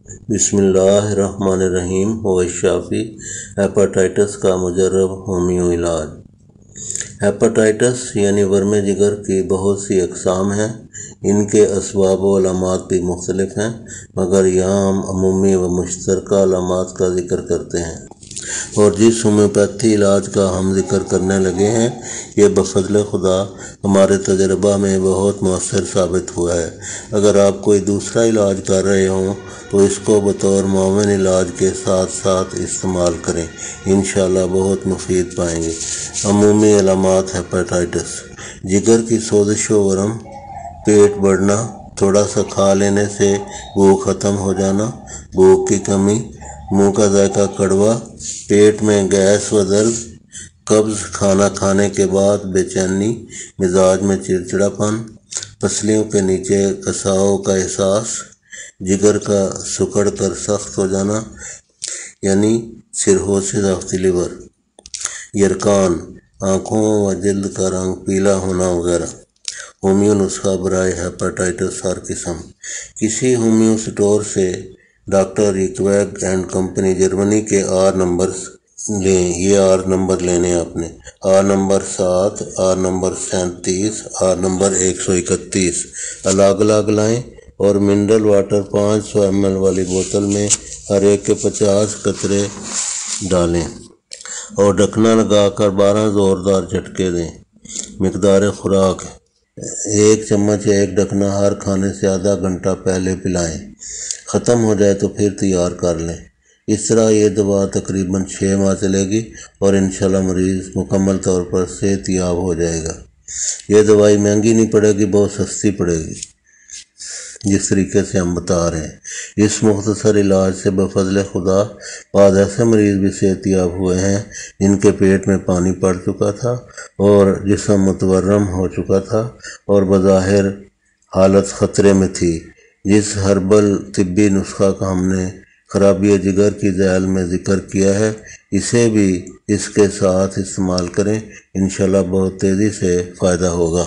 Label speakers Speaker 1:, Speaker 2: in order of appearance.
Speaker 1: بسم اللہ الرحمن الرحیم والشافی ہیپاٹائٹس کا مجرب ہومیو علاج۔ ہیپاٹائٹس یعنی ورم جگر کی بہت سی اقسام ہیں۔ ان کے اسباب و علامات بھی مختلف ہیں، مگر یہاں ہم عمومی و مشترکہ علامات کا ذکر کرتے ہیں، اور جس ہومیوپیتھی علاج کا ہم ذکر کرنے لگے ہیں یہ بفضل خدا ہمارے تجربہ میں بہت مؤثر ثابت ہوا ہے۔ اگر آپ کوئی دوسرا علاج کر رہے ہوں تو اس کو بطور معاون علاج کے ساتھ ساتھ استعمال کریں، انشاءاللہ بہت مفید پائیں گے۔ عمومی علامات ہیپاٹائٹس: جگر کی سوزش و ورم، پیٹ بڑھنا، تھوڑا سا کھا لینے سے بھوک ختم ہو جانا، بھوک کی کمی، منہ کا ذائقہ کڑوا، پیٹ میں گیس و درد، قبض، کھانا کھانے کے بعد بے چینی، مزاج میں چڑچڑا پن، پسلیوں کے نیچے کساؤ کا احساس، جگر کا سکڑ کر سخت ہو جانا یعنی سرہوسس آف دی لیور، یرقان، آنکھوں و جلد کا رنگ پیلا ہونا وغیرہ۔ ہومیو نسخہ برائے ہیپاٹائٹس ہر قسم: کسی ہومیو سٹور سے ڈاکٹر ریکویگ اینڈ کمپنی جرمنی کے آر نمبرز لیں۔ یہ آر نمبر لینے آپ نے: R number 7، R number 37، R number 131 الگ الگ لائیں، اور منرل واٹر 500 ml والی بوتل میں ہر ایک کے 50 قطرے ڈالیں اور ڈھکنا لگا کر 12 زوردار جھٹکے دیں۔ مقدار خوراک: 1 چمچ یا 1 ڈھکنا ہر کھانے سے آدھا گھنٹہ پہلے پلائیں، ختم ہو جائے تو پھر تیار کر لیں۔ اس طرح یہ دوا تقریباً 6 ماہ چلے گی اور انشاءاللہ مریض مکمل طور پر صحت یاب ہو جائے گا۔ یہ دوائی مہنگی نہیں پڑے گی، بہت سستی پڑے گی، جس طریقے سے ہم بتا رہے ہیں۔ اس مختصر علاج سے بفضل خدا بعض ایسے مریض بھی صحت یاب ہوئے ہیں جن کے پیٹ میں پانی پڑ چکا تھا اور جسم متورم ہو چکا تھا اور بظاہر حالت خطرے میں تھی۔ جس ہربل طبی نسخہ کا ہم نے خرابی جگر کی ذیل میں ذکر کیا ہے، اسے بھی اس کے ساتھ استعمال کریں، انشاءاللہ بہت تیزی سے فائدہ ہوگا۔